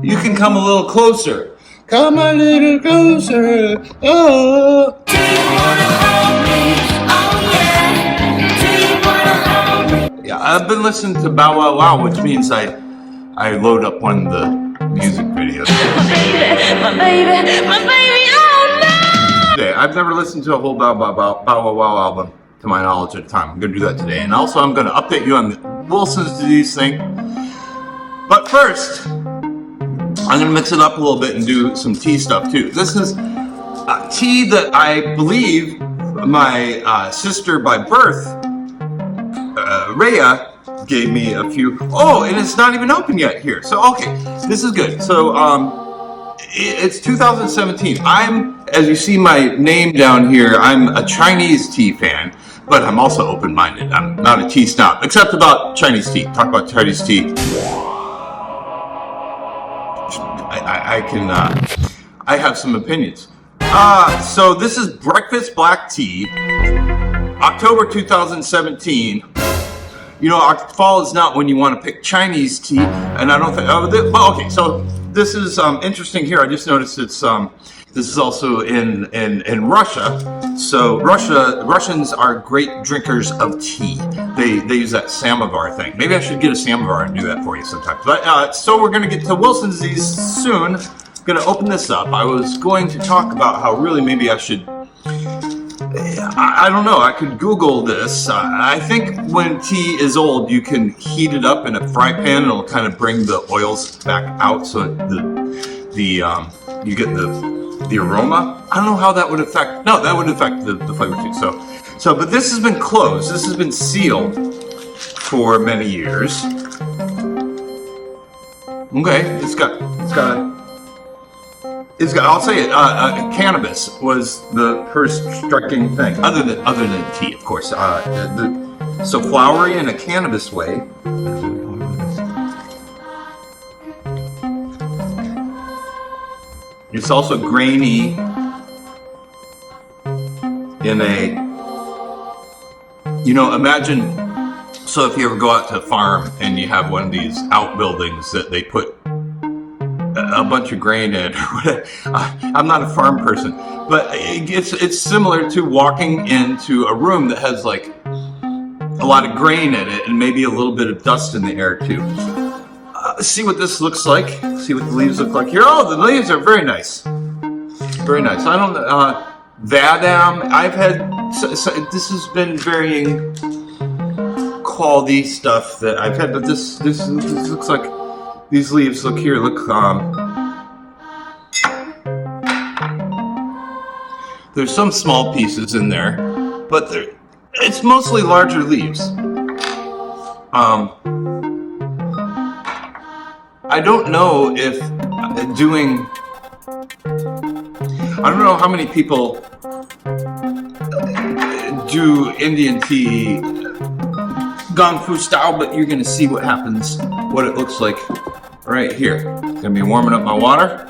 you can come a little closer. Come a little closer. Oh. Do you wanna hold me? Oh yeah. Do you wanna hold me? Yeah, I've been listening to Bow Wow Wow, which means I load up one of the music videos. My baby, oh no! Today, I've never listened to a whole Bow Wow Wow album, to my knowledge, at a time. I'm gonna do that today, and also I'm gonna update you on the Wilson's disease thing. But first, I'm gonna mix it up a little bit and do some tea stuff too. This is tea that I believe my sister by birth, Rhea, gave me a few. Oh, and it's not even open yet here. So okay, this is good. So it's 2017. I'm, as you see my name down here, I'm a Chinese tea fan, but I'm also open-minded. I'm not a tea snob, except about Chinese tea. Talk about Chinese tea. I have some opinions. So this is Breakfast Black Tea, October 2017. You know, fall is not when you want to pick Chinese tea, and I don't think. Well, okay. So this is interesting here. I just noticed it's this is also in Russia. So Russians are great drinkers of tea. They use that samovar thing. Maybe I should get a samovar and do that for you sometime. But so we're gonna get to Wilson's disease soon. I'm gonna open this up. I was going to talk about how really maybe I should. I don't know. I could Google this. I think when tea is old, you can heat it up in a fry pan, and it'll kind of bring the oils back out, so you get the aroma. I don't know how that would affect. No, that would affect the flavor too. So, but this has been closed. This has been sealed for many years. Okay, it's got. I'll say it. Cannabis was the first striking thing, other than tea, of course. So flowery in a cannabis way. It's also grainy in a. You know, imagine. So if you ever go out to a farm and you have one of these outbuildings that they put a bunch of grain in. I'm not a farm person, but it's similar to walking into a room that has like a lot of grain in it and maybe a little bit of dust in the air too. See what this looks like. See what the leaves look like here. Oh, the leaves are very nice. Very nice. I don't Vadam. I've had. This has been varying quality stuff that I've had, but this looks like. These leaves, look here, look, there's some small pieces in there, but it's mostly larger leaves. I don't know if I don't know how many people do Indian tea Gong Fu style, but you're gonna see what happens, what it looks like. Right here. Gonna be warming up my water.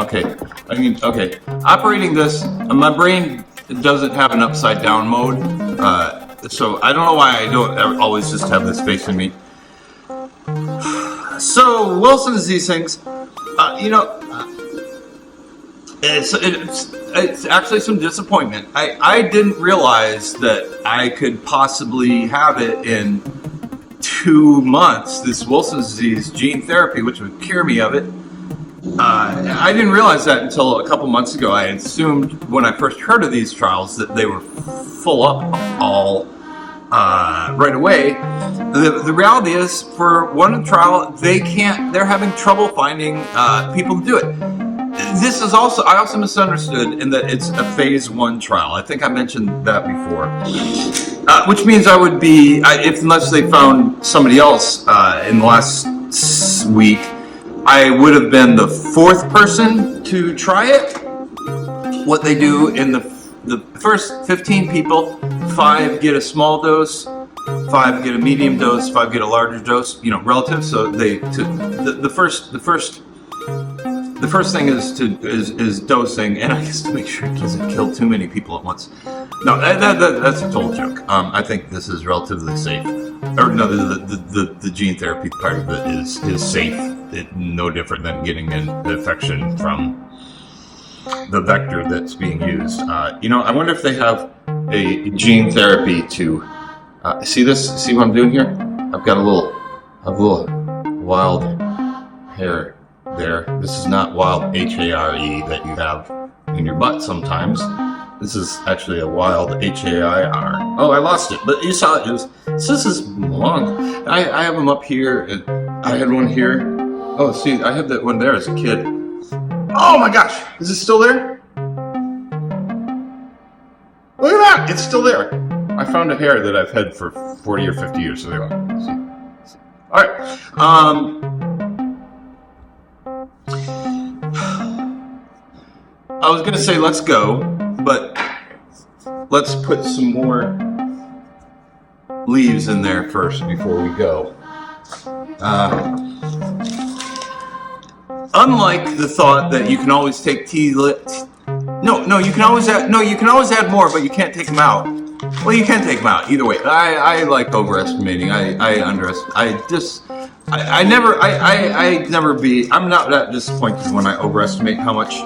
Okay. Okay. Operating this, my brain doesn't have an upside down mode, so I don't know why I don't always just have this facing me. So Wilson's disease things, you know, it's actually some disappointment. I didn't realize that I could possibly have it in 2 months, this Wilson's disease gene therapy, which would cure me of it. I didn't realize that until a couple months ago. I assumed when I first heard of these trials that they were full up all right away. The reality is, for one trial, they're having trouble finding people to do it. This is also, I also misunderstood in that it's a phase 1 trial. I think I mentioned that before. Which means I would be, unless they found somebody else in the last week, I would have been the 4th person to try it. What they do in the first 15 people, 5 get a small dose, 5 get a medium dose, 5 get a larger dose, you know, relative. So the first thing is dosing, and I guess to make sure it doesn't kill too many people at once. No, that's a total joke. I think this is relatively safe. or no, the gene therapy part of it is safe. No different than getting an infection from the vector that's being used. I wonder if they have a gene therapy to see this. See what I'm doing here? I've got a little wild hair there. This is not wild HARE that you have in your butt sometimes. This is actually a wild HAIR. Oh, I lost it, but you saw it. This is long. I have them up here. I had one here. Oh, see, I had that one there as a kid. Oh my gosh, is it still there? Look at that, it's still there. I found a hair that I've had for 40 or 50 years. So there you are. See. All right. I was gonna say let's go, but let's put some more leaves in there first before we go. Unlike the thought that you can always take you can always add more, but you can't take them out. Well, you can take them out either way. I like overestimating. I'm not that disappointed when I overestimate how much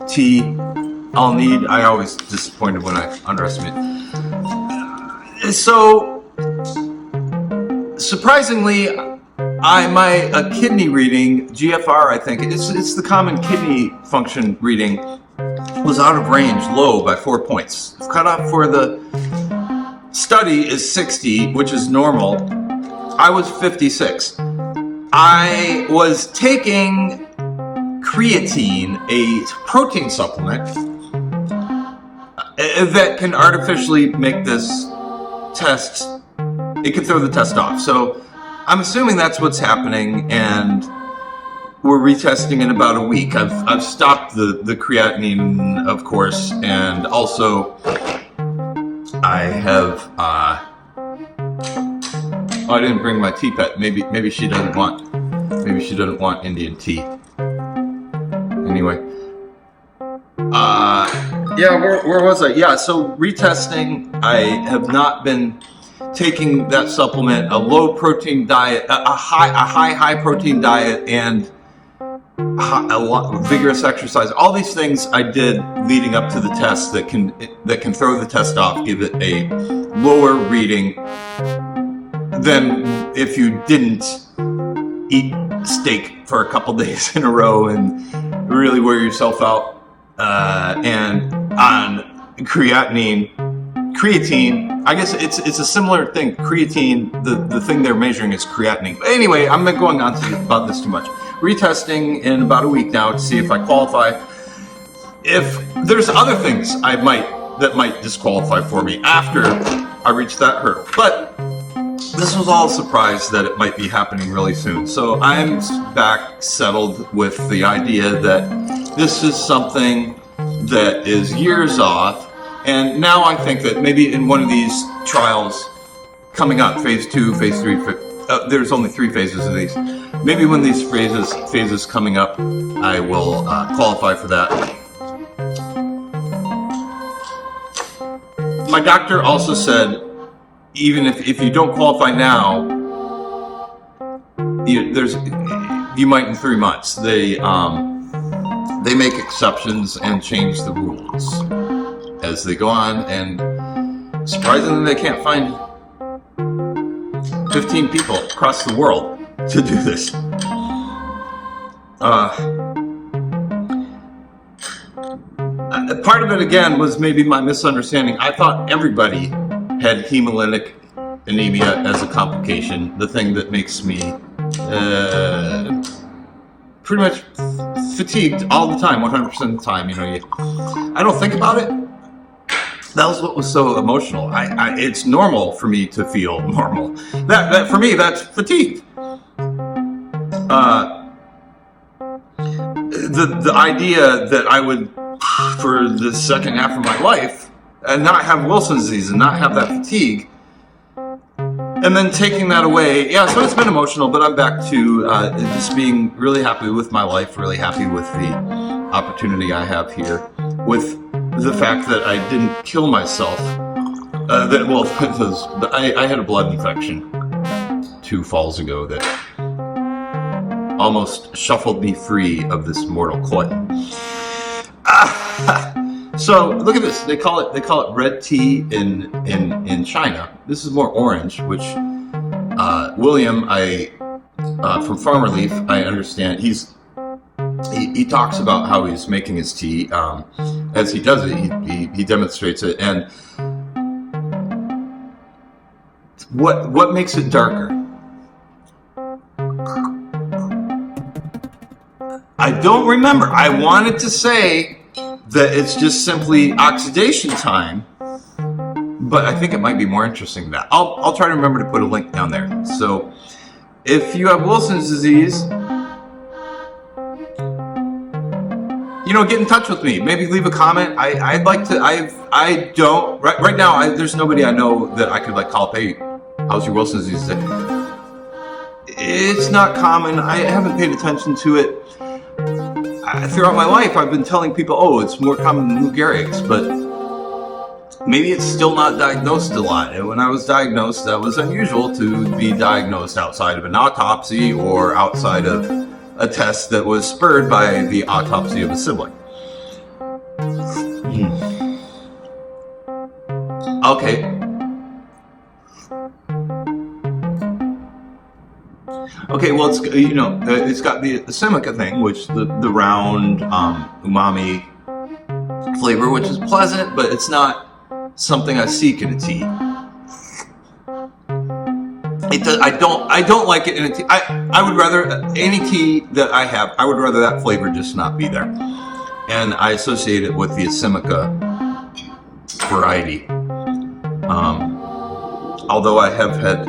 tea I'll need. I always disappointed when I underestimate. So, surprisingly, my kidney reading, GFR, I think, it's the common kidney function reading, was out of range, low by 4 points. Cutoff for the study is 60, which is normal. I was 56. I was taking creatine, a protein supplement, that can artificially make this test, it can throw the test off. So I'm assuming that's what's happening, and we're retesting in about a week. I've stopped the creatinine, of course, and also I have I didn't bring my tea pet. Maybe she doesn't want Indian tea. Anyway, where was I? Yeah, so retesting. I have not been taking that supplement, a low protein diet, a high protein diet, and a lot vigorous exercise. All these things I did leading up to the test that can throw the test off, give it a lower reading than if you didn't eat steak for a couple days in a row and really wear yourself out. And on creatine, I guess it's a similar thing. Creatine, the thing they're measuring is creatinine. But anyway, I'm not going on about this too much. Retesting in about a week now to see if I qualify. If there's other things that might disqualify for me after I reach that hurdle. But this was all a surprise that it might be happening really soon. So I'm back settled with the idea that this is something that is years off. And now I think that maybe in one of these trials coming up, phase 2, phase 3, there's only 3 phases of these. Maybe when these phases coming up, I will qualify for that. My doctor also said, even if you don't qualify now, you might in 3 months. They make exceptions and change the rules as they go on, and surprisingly they can't find 15 people across the world to do this. Part of it again was maybe my misunderstanding. I thought everybody had hemolytic anemia as a complication, the thing that makes me pretty much fatigued all the time, 100% of the time. I don't think about it. That was what was so emotional. It's normal for me to feel normal. That for me, that's fatigue. The idea that I would, for the second half of my life, not have Wilson's disease and not have that fatigue, and then taking that away. Yeah, so it's been emotional, but I'm back to just being really happy with my life, really happy with the opportunity I have here, with the fact that I didn't kill myself. I had a blood infection. 2 falls ago that almost shuffled me free of this mortal coil. So look at this. They call it red tea in China. This is more orange, which William, from Farmer Leaf, I understand he talks about how he's making his tea. As he does it, he demonstrates it. And what makes it darker? I don't remember. I wanted to say that it's just simply oxidation time, but I think it might be more interesting than that. I'll try to remember to put a link down there. So if you have Wilson's disease, get in touch with me. Maybe leave a comment. I'd like to. I don't right now. There's nobody I know that I could call up. Hey, how's your Wilson's disease? It's not common. I haven't paid attention to it. Throughout my life, I've been telling people, oh, it's more common than Lou Gehrig's, but maybe it's still not diagnosed a lot. And when I was diagnosed, that was unusual to be diagnosed outside of an autopsy or outside of a test that was spurred by the autopsy of a sibling. Okay. Okay, well, it's got the Simca thing, which the round umami flavor, which is pleasant, but it's not something I seek in a tea. I don't like it in a tea. I would rather any tea that I have. I would rather that flavor just not be there, and I associate it with the Simca variety. Although I have had.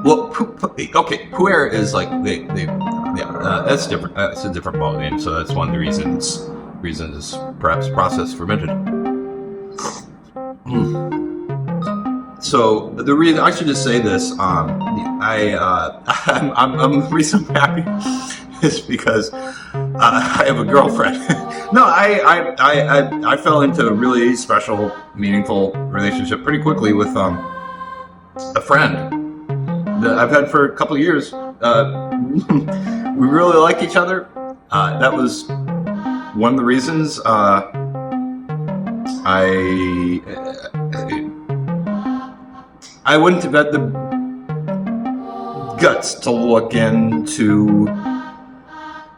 Well, pu'er is that's different. It's a different ballgame. So that's one of the reasons is perhaps processed fermented. So the reason I should just say this, I'm the reason I'm happy is because I have a girlfriend. No, I fell into a really special, meaningful relationship pretty quickly with a friend that I've had for a couple of years. We really like each other. That was one of the reasons I wouldn't have had the guts to look into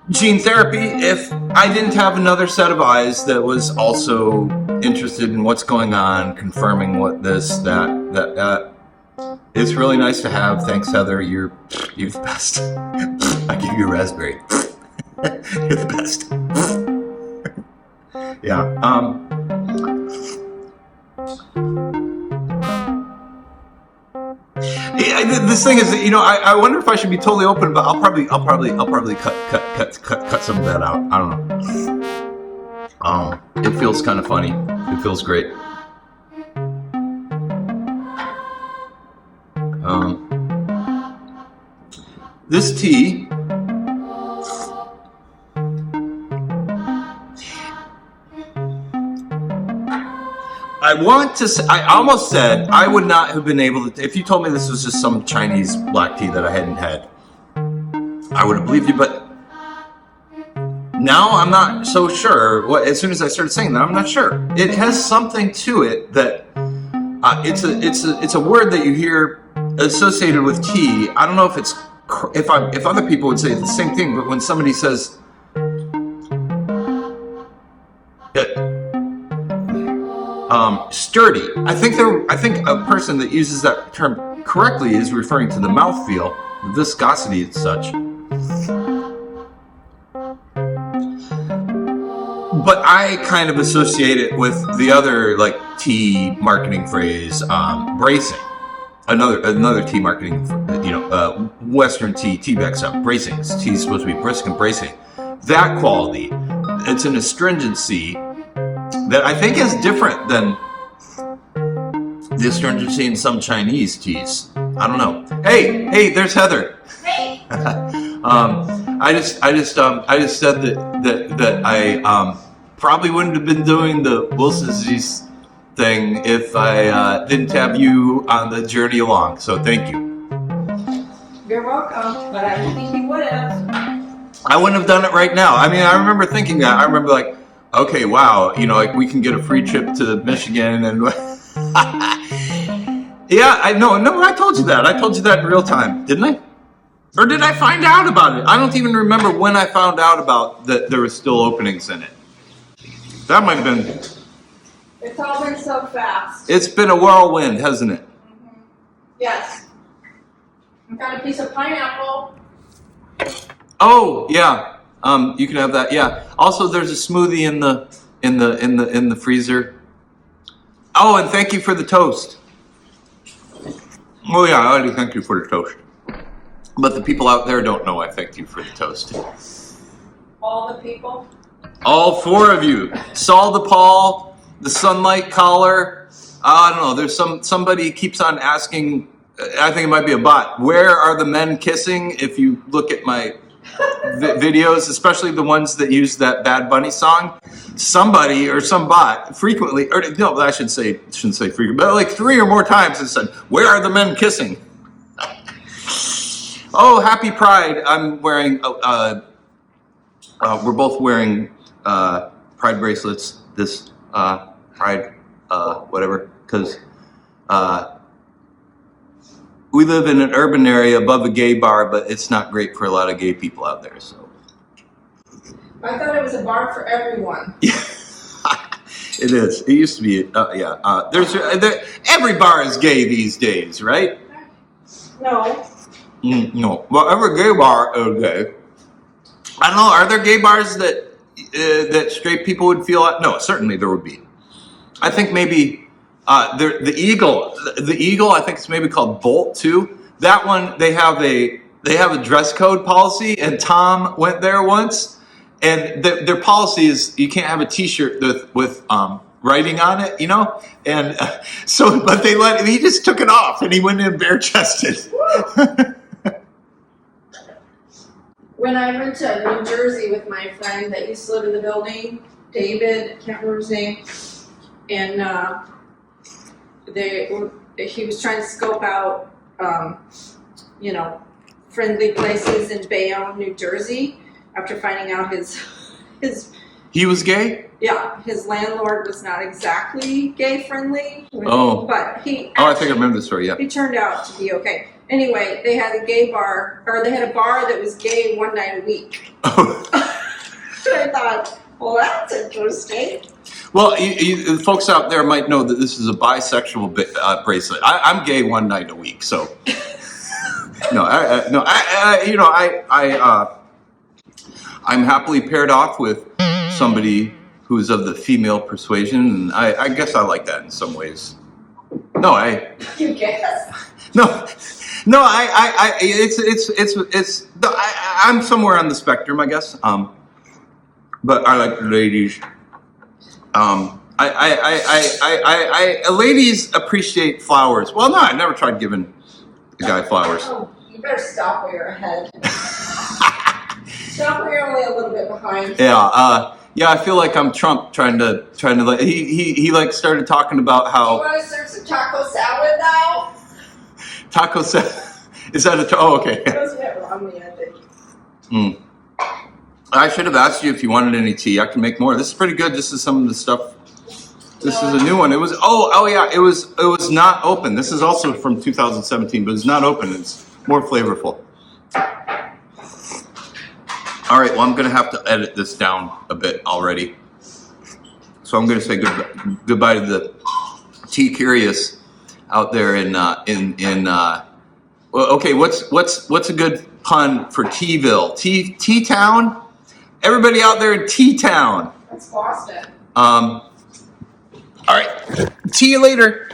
gene therapy if I didn't have another set of eyes that was also interested in what's going on, confirming what this, that. It's really nice to have. Thanks, Heather. You're the best. I give you a raspberry. You're the best. Yeah. This thing is, I wonder if I should be totally open, but I'll probably cut some of that out. I don't know. It feels kind of funny. It feels great. This tea I almost said I would not have been able to, if you told me this was just some Chinese black tea that I hadn't had, I would have believed you, but now I'm not so sure. As soon as I started saying that, I'm not sure. It has something to it that it's a word that you hear associated with tea. I don't know if it's if other people would say the same thing, but when somebody says sturdy, I think a person that uses that term correctly is referring to the mouthfeel, the viscosity and such. But I kind of associate it with the other tea marketing phrase, bracing. Another tea marketing, Western tea backs up. Bracing. Tea's supposed to be brisk and bracing. That quality, it's an astringency that I think is different than the astringency in some Chinese teas. I don't know. Hey, there's Heather. Hey. I just said that I probably wouldn't have been doing the Wilson's disease thing if I didn't have you on the journey along. So thank you. You're welcome, but I don't think you would have. I wouldn't have done it right now. I mean, I remember thinking that. I remember like, okay, wow, you know, like we can get a free trip to Michigan and yeah, I know. No, I told you that. I told you that in real time, didn't I? Or did I find out about it? I don't even remember when I found out about that there was still openings in it. That might have been. It's all been so fast. It's been a whirlwind, hasn't it? Mm-hmm. Yes. I've got a piece of pineapple. Oh yeah, you can have that. Yeah. Also, there's a smoothie in the freezer. Oh, and thank you for the toast. Oh yeah, I already thank you for the toast. But the people out there don't know I thanked you for the toast. All the people. All four of you. Saul the Paul, the Sunlight Caller. I don't know. There's somebody keeps on asking. I think it might be a bot. Where are the men kissing? If you look at my videos, especially the ones that use that Bad Bunny song, somebody or some bot frequently, or no, I shouldn't say frequently, but like 3 or more times it said, "Where are the men kissing?" Oh, happy Pride! I'm wearing. We're both wearing Pride bracelets. This Pride, whatever, because. We live in an urban area above a gay bar, but it's not great for a lot of gay people out there. So I thought it was a bar for everyone. yeah, it is. It used to be. Every bar is gay these days, right? No. No. Well, every gay bar is gay. I don't know. Are there gay bars that straight people would feel? No, certainly there would be. I think maybe. The Eagle, I think it's maybe called Bolt too. That one, they have a dress code policy, and Tom went there once, and their policy is you can't have a T-shirt with writing on it, you know. And but they let him. He just took it off, and he went in bare chested. When I went to New Jersey with my friend that used to live in the building, David, I can't remember his name, and. He was trying to scope out, friendly places in Bayonne, New Jersey, after finding out his. He was gay? Yeah, his landlord was not exactly gay friendly. Oh. But he. I think I remember the story. Yeah. He turned out to be okay. Anyway, they had a gay bar, or they had a bar that was gay one night a week. Oh. I thought, well, that's interesting. Well, you folks out there might know that this is a bisexual bracelet. I'm gay one night a week, so I'm happily paired off with somebody who's of the female persuasion, and I guess I like that in some ways. No, You guess? No, I'm somewhere on the spectrum, I guess. But I like ladies. Ladies appreciate flowers. Well, no, I never tried giving a guy flowers. Oh, you better stop where you're ahead. Stop where you're only a little bit behind. Yeah, I feel like I'm Trump trying to like he like started talking about how. You want to serve some taco salad now? Taco salad. Is that a? Oh, okay. That was a bit wrong, I think. I should have asked you if you wanted any tea. I can make more. This is pretty good. This is some of the stuff. This is a new one. It was yeah. It was not open. This is also from 2017, but it's not open. It's more flavorful. All right. Well, I'm gonna have to edit this down a bit already. So I'm gonna say goodbye to the tea curious out there well, okay. What's a good pun for T-ville? T-town. Everybody out there in T-town. That's Boston. All right. See you later.